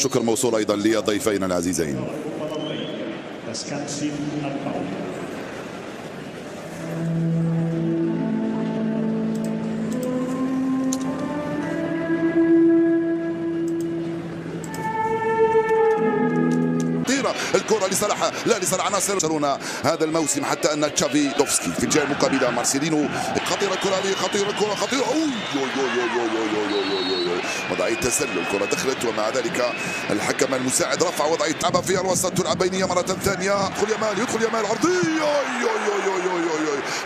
شكر موصول أيضا لضيفينا العزيزين. الكرة لصلاح، لا لصلاح ناصر. يخسرون هذا الموسم حتى ان تشافي دوفسكي في الجهه المقابله مارسيلينو. خطيره الكرة هذه، خطيره الكرة، خطيره. وضعية تسلل، الكرة دخلت ومع ذلك الحكم المساعد رفع وضعية لعبة في الوسط، تلعب بينية مرة ثانية. يدخل يامال عرضية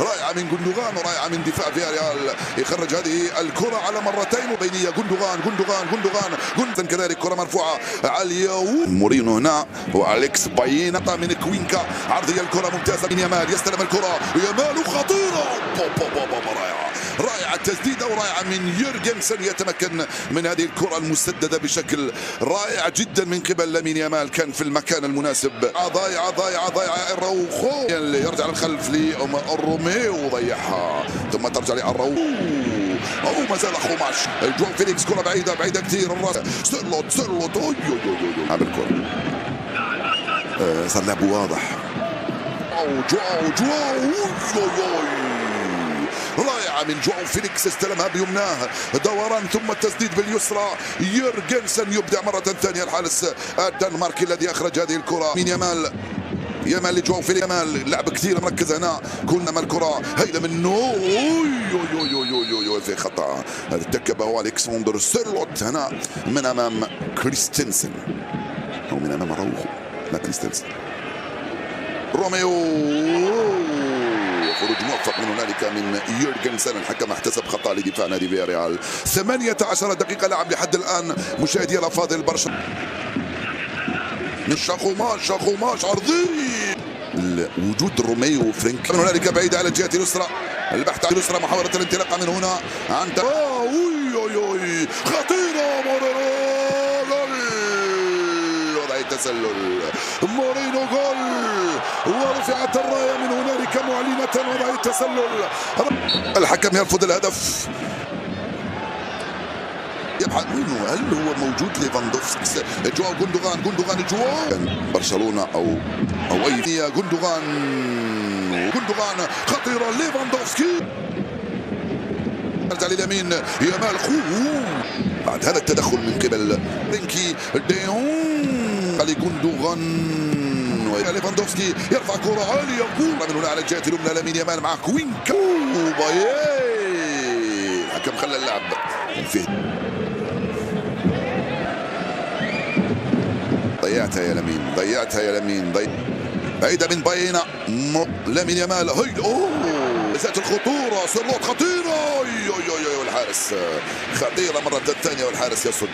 رائعة من جندوغان ورائعة من دفاع فياريال، يخرج هذه الكرة على مرتين. وبينية جندوغان كذلك كرة مرفوعة عالية. مورينو هنا واليكس باينا من كوينكا، عرضية الكرة ممتازة من يامال، يستلم الكرة يامال خطيرة. رائعة التسديدة ورائعة من يورجنسن، يتمكن من هذه الكرة المسددة بشكل رائع جدا من قبل لامين يامال، كان في المكان المناسب. ضايعة الروخو يرجع للخلف لروميو ضيعها، ثم ترجع للروخو ما زال خوماش. جواو فيليكس كرة بعيدة كثير، الراس سيرلوت عامل الكرة، صار لعبه واضح. جواو رائعة من جواو فيليكس، استلمها بيمناه دوران ثم التسديد باليسرى. يورجنسن يبدع مرة ثانية الحارس الدنماركي الذي أخرج هذه الكرة من يامال لجواو فيليكس. يامال لعب كثير مركز هنا، كلنا ما الكرة هيدا منه في خطأ ارتكبه الكسندر سيرلوت هنا من أمام كريستنسن أو من أمام روخو، لا كريستنسن. روميو خروج موفق من هنالك من يورجنسن، الحكم احتسب خطأ لدفاع نادي فياريال. 18 دقيقة لعب لحد الآن مشاهدي الأفاضل. برشا من شاخوماش عرضي، وجود روميو فرينك من هنالك بعيدة على الجهة اليسرى، البحث عن اليسرى، محاولة الانطلاقة من هنا عن خطيرة. تسلل مورينو جول، ورفعت الراية من هنالك معلنة وضع التسلل. الحكم يرفض الهدف، يبحث منه هل هو موجود ليفاندوفسكي. جواو جندوغان برشلونة او اي جندوغان خطيرة ليفاندوفسكي، يرجع لليمين يامال بعد هذا التدخل من قبل فرينكي ديون لجندوغان. ليفاندوفسكي يرفع كرة عالية، كرة من هنا على الجهة اليمنى لامين يامال مع كوينكا. الحكم خلى اللعب فيه. ضيعتها يا لامين بعيدة من باينا. لامين يامال ذات الخطورة، سيرلوت خطيرة. والحارس خطيرة مرة ثانية، والحارس يصد،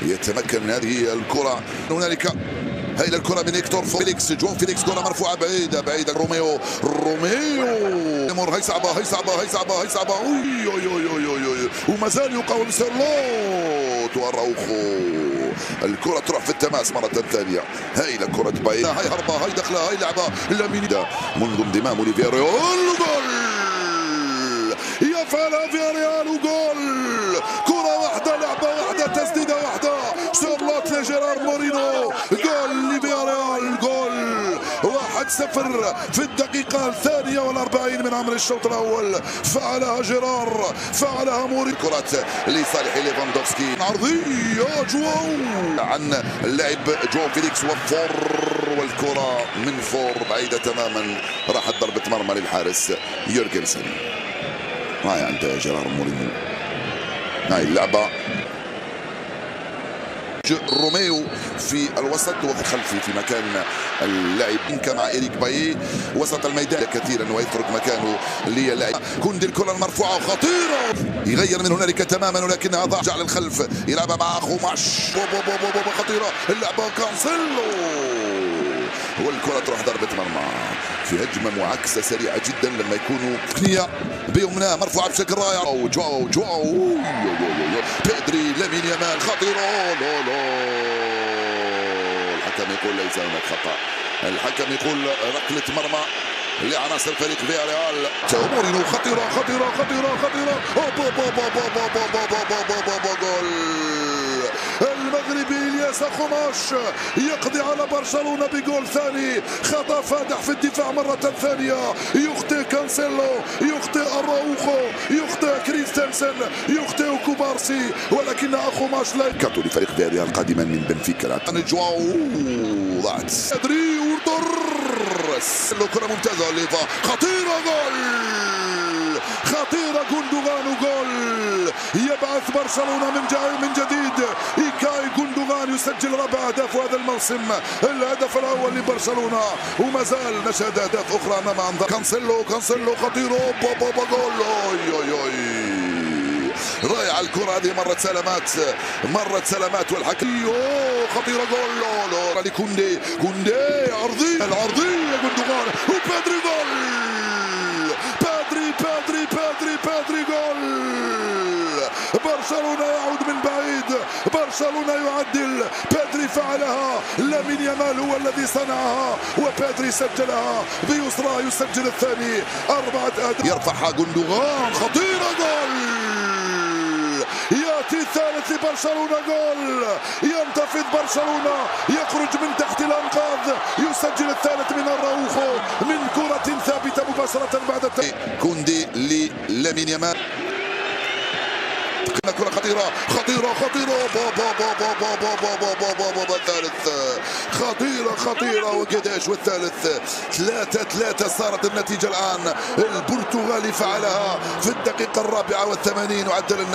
يتمكن من هذه الكرة. هنالك هاي الكرة من هيكتور فيليكس، جواو فيليكس كرة مرفوعة بعيدة روميو هي صعبة وما زال يقاوم سيرلوت وراوخو. الكرة تروح في التماس مرة ثانية. هاي الكرة باينة، هاي هربة، هاي دخلة، هاي لعبة لامين منذ انضمامه لفياريال. جول يفعل فياريال، جول، كرة واحدة، لعبة واحدة، تسديدة واحدة، سيرلوت لجيرار مورينو، جول لفياريال. جول 1-0 في الدقيقة 42 من عمر الشوط الأول. فعلها جيرار، فعلها مورينو. كرة لصالح ليفاندوفسكي، عرضية جواو عن اللاعب جواو فيليكس والكرة من بعيدة تماما، راحت ضربة مرمى للحارس يورجنسن. هاي عند جيرار مورينو، هاي اللعبة. روميو في الوسط وخلفي في مكان اللاعب كما إريك باي وسط الميدان كثيرا، ويترك مكانه للاعب كوندي. الكرة المرفوعة خطيرة، يغير من هنالك تماما ولكنها ضاع، جعل الخلف يلعبها مع خوماش. خطيرة اللعبة، كانسيلو، والكرة تروح ضربة مرمى في هجمة معاكسة سريعة جدا لما يكونوا تقنية بيمناه مرفوعة بشكل رائع. جواو بيدري لامين يامال خطيرة. الحكم يقول ليس هناك خطأ، الحكم يقول ركلة مرمى لعناصر فريق فياريال. مورينو خطيرة جول المغربي إلياس خماش يقضي على برشلونة بجول ثاني. خطأ فادح في الدفاع مرة ثانية. يخطئ كانسيلو، يخطئ اراوخو، يخطئ كريستنسن، يخطئ كوبارسي، ولكن خماش لا كاتو لفريق فياريال قادما من بنفيكا. جواو ضاعت ادري وترس كرة ممتازة ليفا خطيرة جول، خطيرة جوندوغان وجول يبعث برشلونة من جديد. إيكاي جوندوغان يسجل 4 أهداف هذا الموسم، الهدف الأول لبرشلونة وما زال نشهد أهداف أخرى أمام أنظار. كانسيلو خطير بابا جول. رائعة الكرة هذه، مرت سلامات والحكم خطيرة جول لكوندي. العرضية جوندوغان وبادري جول. بادري جول. برشلونة يعود من بعيد، برشلونة يعدل. بادري فعلها، لامين يامال هو الذي صنعها وبادري سجلها بيسرى. يسجل الثاني 4 أهداف. يرفعها جوندوغان خطيرة جول. ياتي الثالث لبرشلونة جول. ينتفض برشلونة، يخرج من تحت الأنقاض، يسجل الثالث من اراوخو من كرة ثابتة مباشرة بعد كوندي لامين يامال. كرة خطيرة بابا الثالث خطيرة وقداش والثالث 3-3 صارت النتيجة الآن. البرتغالي فعلها في الدقيقة 84 وعدل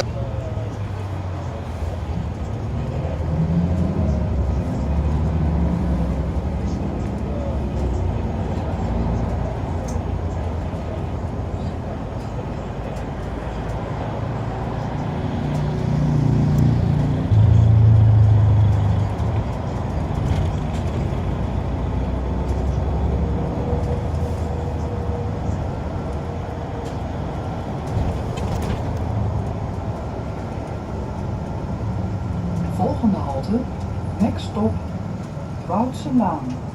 Volgende halte, Next stop, Woudse Laan.